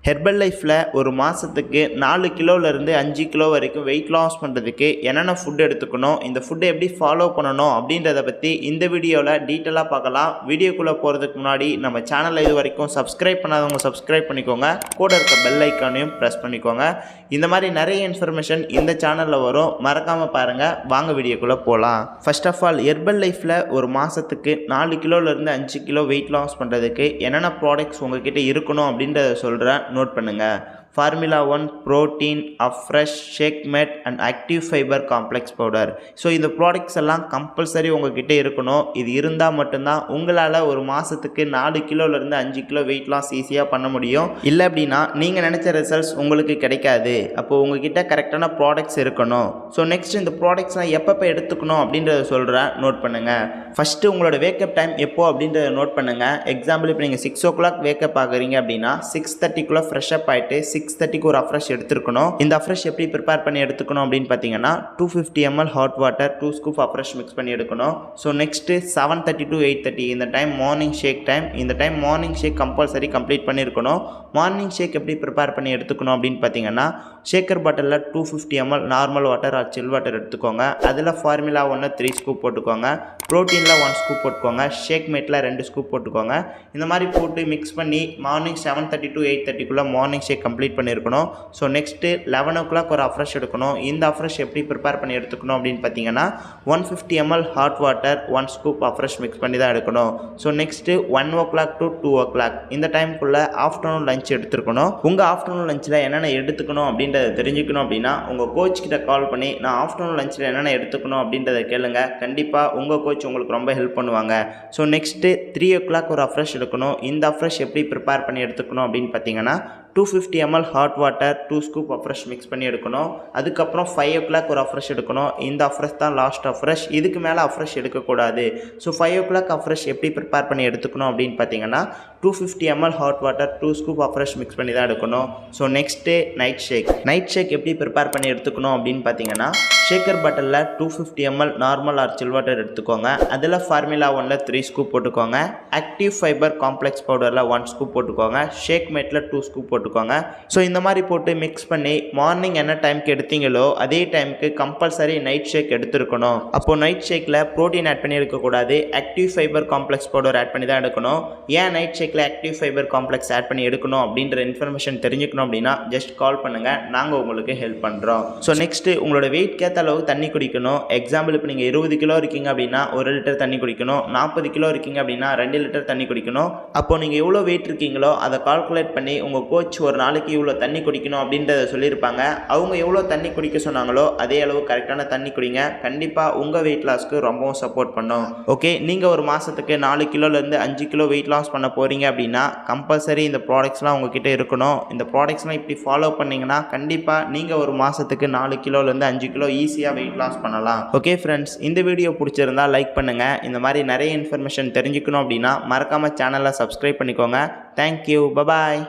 Herbal லைஃப்பில் ஒரு மாதத்துக்கு 4 கிலோலேருந்து 5 கிலோ வரைக்கும் வெயிட் லாஸ் பண்ணுறதுக்கு என்னென்ன ஃபுட் எடுத்துக்கணும், இந்த ஃபுட்டை எப்படி ஃபாலோ பண்ணணும் அப்படின்றத பற்றி இந்த வீடியோவில் டீட்டெயிலாக பார்க்கலாம். வீடியோக்குள்ளே போகிறதுக்கு முன்னாடி நம்ம சேனலில் இது வரைக்கும் சப்ஸ்கிரைப் பண்ணாதவங்க சப்ஸ்கிரைப் பண்ணிக்கோங்க, கூட இருக்க பெல் ஐக்கானையும் ப்ரெஸ் பண்ணிக்கோங்க. இந்த மாதிரி நிறைய இன்ஃபர்மேஷன் இந்த சேனலில் வரும், மறக்காமல் பாருங்கள். வாங்க வீடியோக்குள்ளே போகலாம். ஃபர்ஸ்ட் ஆஃப் ஆல், ஹெர்பல் லைஃப்பில் ஒரு மாதத்துக்கு 4 கிலோலேருந்து 5 கிலோ வெயிட் லாஸ் பண்ணுறதுக்கு என்னென்ன ப்ராடக்ட்ஸ் உங்கள்கிட்ட இருக்கணும் அப்படின்றத சொல்கிறேன், நோட் பண்ணுங்கள். Formula 1 Protein, Afresh, Shakemate and Active Fiber Complex Powder. So இந்த ப்ராடக்ட்ஸ் எல்லாம் கம்பல்சரி உங்கள்கிட்ட இருக்கணும். இது இருந்தால் மட்டும்தான் உங்களால் ஒரு மாதத்துக்கு 4 கிலோலேருந்து 5 கிலோ வெயிட் லாஸ் ஈஸியாக பண்ண முடியும். இல்லை அப்படின்னா நீங்கள் நினச்ச ரிசல்ட்ஸ் உங்களுக்கு கிடைக்காது. அப்போது உங்கள்கிட்ட கரெக்டான ப்ராடக்ட்ஸ் இருக்கணும். ஸோ நெக்ஸ்ட் இந்த ப்ராடக்ட்ஸ்லாம் எப்போ எடுத்துக்கணும் அப்படின்றத சொல்கிறேன், நோட் பண்ணுங்கள். ஃபஸ்ட்டு உங்களோட வேக்கப் டைம் எப்போ அப்படின்றத நோட் பண்ணுங்கள். எக்ஸாம்பிள், இப்போ நீங்கள் 6 o'clock வேக்கப் ஆகுறீங்க அப்படின்னா 6:30 ஃப்ரெஷ்அப் ஆகிட்டு 6:30 ஒரு அஃப்ரெஷ் எடுத்துருக்கணும். இந்த அஃப்ரெஷ் எப்படி ப்ரிப்பேர் பண்ணி எடுத்துக்கணும் அப்படின்னு பார்த்தீங்கன்னா 250 ml hot water 2 scoop afresh mix பண்ணி எடுக்கணும். ஸோ நெக்ஸ்ட்டு 7:30 to 8:30 இந்த டைம் மார்னிங் ஷேக் டைம். இந்த டைம் மார்னிங் ஷேக் கம்பல்சரி கம்ப்ளீட் பண்ணியிருக்கணும். மார்னிங் ஷேக் எப்படி ப்ரிப்பேர் பண்ணி எடுத்துக்கணும் அப்படின்னு பார்த்தீங்கன்னா ஷேக்கர் பாட்டிலில் 250 ml normal water or chill water எடுத்துக்கோங்க. அதில் ஃபார்முலா 1 3 scoop போட்டுக்கோங்க, ப்ரோட்டீனில் 1 scoop போட்டுக்கோங்க, ஷேக் மேட்டில் 2 scoop போட்டுக்கோங்க. இந்த மாதிரி போட்டு மிக்ஸ் பண்ணி morning 7:30 to 8:30 morning shake complete பண்ணியிருக்கணும். ஸோ நெக்ஸ்ட்டு 11 o'clock ஒரு அஃப்ரெஷ் எடுக்கணும். இந்த அஃப்ரெஷ் எப்படி ப்ரிப்பேர் பண்ணி எடுத்துக்கணும் அப்படின்னு பார்த்தீங்கன்னா 150 ml hot water 1 scoop afresh mix பண்ணி தான் எடுக்கணும். So next 1 o'clock to 2 o'clock இந்த டைமுக்குள்ளே ஆஃப்டர்நூன் லஞ்ச் எடுத்துருக்கணும். உங்கள் ஆஃப்டர்நூன் லஞ்சில் என்னென்ன எடுத்துக்கணும் அப்படின்றத தெரிஞ்சுக்கணும் அப்படின்னா உங்கள் கோச் கிட்ட கால் பண்ணி நான் ஆஃப்டர்நூன் லஞ்சில் என்னென்ன எடுத்துக்கணும் அப்படின்றத கேளுங்க. கண்டிப்பாக உங்கள் கோச் உங்களுக்கு ரொம்ப ஹெல்ப் பண்ணுவாங்க. ஸோ நெக்ஸ்ட்டு 3 o'clock ஒரு அஃப்ரெஷ் எடுக்கணும். இந்த அஃப்ரெஷ் எப்படி ப்ரிப்பேர் பண்ணி எடுத்துக்கணும் அப்படின்னு பார்த்தீங்கன்னா 250 ml hot water 2 scoop afresh mix பண்ணி எடுக்கணும். அதுக்கப்புறம் 5 o'clock ஒரு அஃப்ரெஷ் எடுக்கணும். இந்த அஃப்ரெஷ் தான் லாஸ்ட் அஃப்ரெஷ், இதுக்கு மேலே அஃப்ரெஷ் எடுக்கக்கூடாது. ஸோ 5 o'clock அஃப்ரெஷ் எப்படி ப்ரிப்பேர் பண்ணி எடுத்துக்கணும் அப்படின்னு பார்த்தீங்கன்னா 250 ml hot water 2 scoop afresh mix பண்ணி தான் எடுக்கணும். ஸோ நெக்ஸ்ட்டு நைட் ஷேக் எப்படி ப்ரிப்பேர் பண்ணி எடுத்துக்கணும் அப்படின்னு பார்த்தீங்கன்னா ஷேக்கர் பாட்டிலில் 250 ml normal or chill water எடுத்துக்கோங்க. அதில் ஃபார்முலா 1 3 scoop போட்டுக்கோங்க, ஆக்டிவ் ஃபைபர் காம்ப்ளெக்ஸ் பவுடரில் 1 scoop போட்டுக்கோங்க, ஷேக் மேட்டில் 2 scoop போட்டுக்கோங்க. ஸோ இந்த மாதிரி போட்டு மிக்ஸ் பண்ணி மார்னிங் என்ன டைமுக்கு எடுத்தீங்களோ அதே டைமுக்கு கம்பல்சரி நைட் ஷேக் எடுத்துருக்கணும். அப்போது நைட் ஷேக்கில் ப்ரோட்டீன் ஆட் பண்ணி எடுக்கக்கூடாது, active fibre complex powder add பண்ணி தான் எடுக்கணும். ஏன் நைட் ஷேக்கில் ஆக்டிவ் ஃபைபர் காம்ப்ளெக்ஸ் ஆட் பண்ணி எடுக்கணும் அப்படின்ற இன்ஃபர்மேஷன் தெரிஞ்சுக்கணும் அப்படின்னா ஜஸ்ட் கால் பண்ணுங்கள், நாங்கள் உங்களுக்கு ஹெல்ப் பண்ணுறோம். ஸோ நெக்ஸ்ட்டு உங்களோட வெயிட் ஏற்ற அளவுக்கு தண்ணி குடிக்கணும். எக்ஸாம்பிள், இப்போ நீங்கள் 20 கிலோ இருக்கீங்க அப்படின்னா 1 லிட்டர் தண்ணி குடிக்கணும். 40 கிலோ இருக்கீங்க அப்படின்னா 2 லிட்டர் தண்ணி குடிக்கணும். அப்போ நீங்கள் எவ்வளோ வெயிட் இருக்கீங்களோ அதை கால்குலேட் பண்ணி உங்கள் கோச் ஒரு நாளைக்கு இவ்வளோ தண்ணி குடிக்கணும் அப்படின்றத சொல்லியிருப்பாங்க. அவங்க எவ்வளோ தண்ணி குடிக்க சொன்னாங்களோ அதே அளவு கரெக்டான தண்ணி குடிங்க. கண்டிப்பாக உங்கள் வெயிட் லாஸ்க்கு ரொம்பவும் சப்போர்ட் பண்ணும். ஓகே, நீங்கள் ஒரு மாதத்துக்கு 4 கிலோலேருந்து 5 கிலோ வெயிட் லாஸ் பண்ண போகிறீங்க அப்படின்னா கம்பல்சரி இந்த ப்ராடக்ட்ஸ்லாம் உங்ககிட்ட இருக்கணும். இந்த ப்ராடக்ட்ஸ்லாம் இப்படி ஃபாலோ பண்ணிங்கன்னா கண்டிப்பாக நீங்கள் ஒரு மாதத்துக்கு 4 கிலோலேருந்து 5 கிலோ ஈஸியாக வெயிட் லாஸ் பண்ணலாம். ஓகே ஃப்ரெண்ட்ஸ், இந்த வீடியோ பிடிச்சிருந்தா லைக் பண்ணுங்கள். இந்த மாதிரி நிறைய இன்ஃபர்மேஷன் தெரிஞ்சுக்கணும் அப்படின்னா மறக்காமல் சேனலை சப்ஸ்கிரைப் பண்ணிக்கோங்க. Thank you, bye bye.